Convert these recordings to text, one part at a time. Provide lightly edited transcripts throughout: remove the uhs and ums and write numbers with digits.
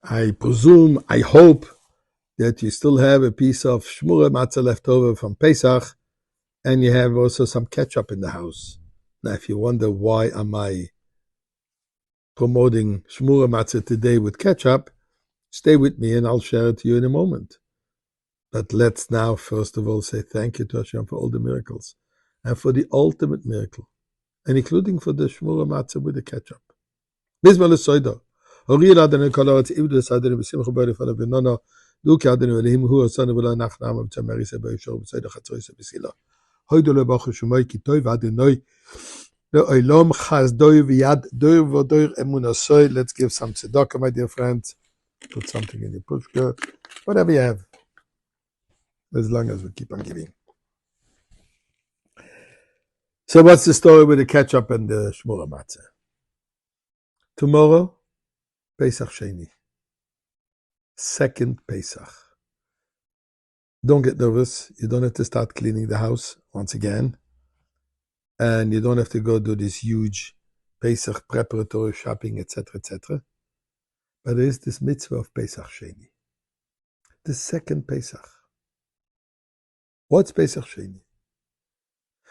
I presume, I hope that you still have a piece of shmura matzah left over from Pesach, and you have also some ketchup in the house. Now, if you wonder why am I promoting shmura matzah today with ketchup, stay with me and I'll share it to you in a moment. But let's now, first of all, say thank you to Hashem for all the miracles and for the ultimate miracle, and including for the shmura matzah with the ketchup. Mizmor l'soida. Hori Adonai kol haaretz ivdu es Adonai b'simcha b'orif alav v'nono duki Adonai Elohim hu asanu v'lo nachnam v'tzamari seba yishor b'soida chatzoi sebesila. Hoidu le'bachu shumai ki tov Adonai le'olam chazdoi v'yad doir v'doir emunasoi. Let's give some tzedakah, my dear friends. Put something in your pushka. Whatever you have. As long as we keep on giving. So what's the story with the ketchup and the shmura matzah? Tomorrow, Pesach Sheni. Second Pesach. Don't get nervous. You don't have to start cleaning the house once again. And you don't have to go do this huge Pesach preparatory shopping, etc., etc. But there is this mitzvah of Pesach Sheni. The second Pesach. What's Pesach Sheni?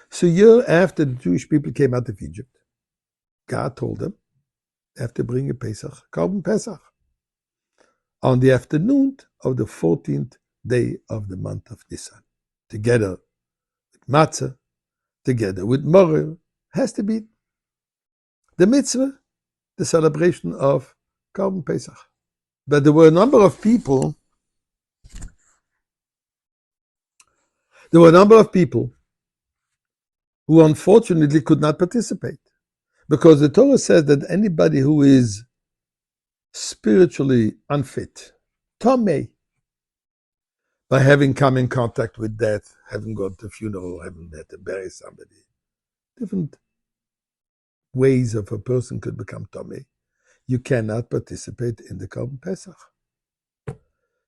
So a year after the Jewish people came out of Egypt, God told them they have to bring a Pesach, Korban Pesach, on the afternoon of the 14th day of the month of Nisan, together with matzah, together with morel, has to be the mitzvah, the celebration of Korban Pesach. But there were a number of people who unfortunately could not participate, because the Torah says that anybody who is spiritually unfit, tamei, by having come in contact with death, having gone to a funeral, having had to bury somebody, different ways of a person could become tamei, you cannot participate in the Korban Pesach.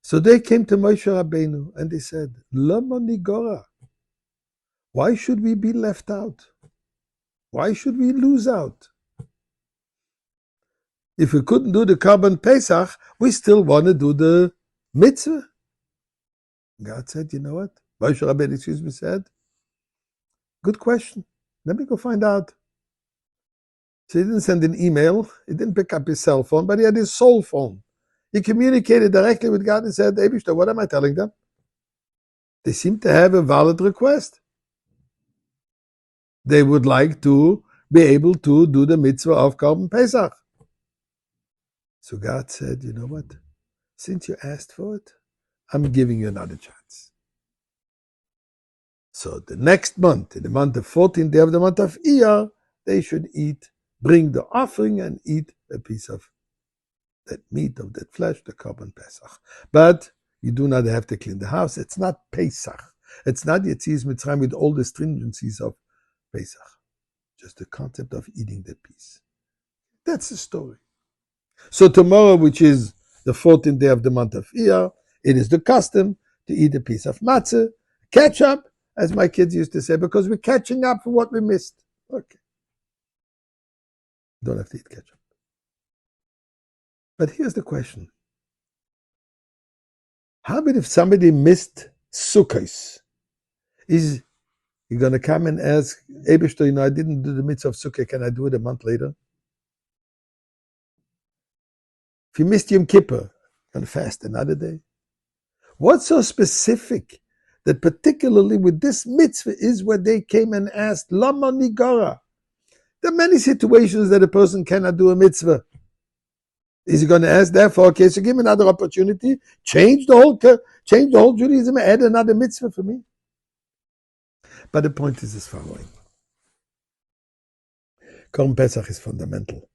So they came to Moshe Rabbeinu and they said, Lama nigora. Why should we be left out? Why should we lose out? If we couldn't do the Korban Pesach, we still want to do the mitzvah. God said, you know what? Moshe Rabbeinu said, good question. Let me go find out. So he didn't send an email. He didn't pick up his cell phone, but he had his soul phone. He communicated directly with God and said, Eibishter, what am I telling them? They seem to have a valid request. They would like to be able to do the mitzvah of Korban Pesach. So God said, you know what? Since you asked for it, I'm giving you another chance. So the next month, in the month of 14th day of the month of Iyar, they should bring the offering and eat a piece of that meat, of that flesh, the Korban Pesach. But you do not have to clean the house. It's not Pesach. It's not Yetzias Mitzrayim with all the stringencies of Pesach. Just the concept of eating that piece. That's the story. So tomorrow, which is the 14th day of the month of Iyar, it is the custom to eat a piece of matzah, catch up, as my kids used to say, because we're catching up for what we missed. Okay. Don't have to eat ketchup. But here's the question. How about if somebody missed Sukkot? Is he going to come and ask, Eibishter, I didn't do the mitzvah of Sukkot, can I do it a month later? If you missed Yom Kippur, you're going to fast another day? What's so specific that particularly with this mitzvah is where they came and asked, Lama nigara? There are many situations that a person cannot do a mitzvah. Is he going to ask, therefore, okay, so give me another opportunity, change the whole Judaism, add another mitzvah for me? But the point is this following. Korban Pesach is fundamental.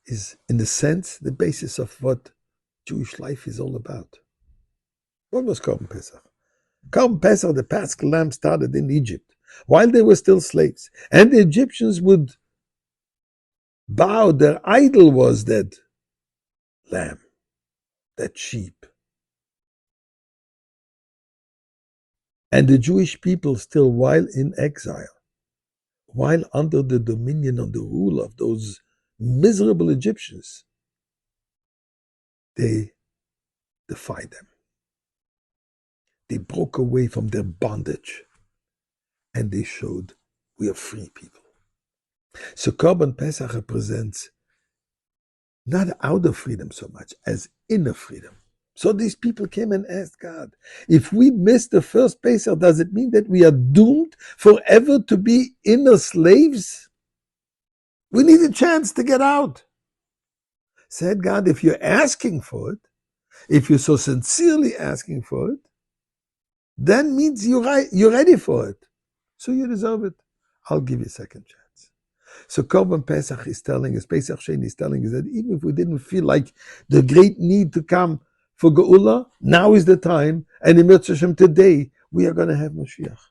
Is, in a sense, the basis of what Jewish life is all about. What was Korban Pesach? Korban Pesach, the Paschal lamb, started in Egypt, while they were still slaves. And the Egyptians would bow, their idol was that lamb, that sheep. And the Jewish people still, while in exile, while under the dominion and the rule of those miserable Egyptians, they defied them. They broke away from their bondage and they showed we are free people. So Korban Pesach represents not outer freedom so much as inner freedom. So these people came and asked God, if we miss the first Pesach, does it mean that we are doomed forever to be inner slaves? We need a chance to get out. Said God, if you're asking for it, if you're so sincerely asking for it, then means you're ready for it. So you deserve it. I'll give you a second chance. So Korban Pesach is telling us, Pesach Sheni is telling us that even if we didn't feel like the great need to come for Geula, now is the time, and in Mitzvah Hashem today, we are going to have Mashiach.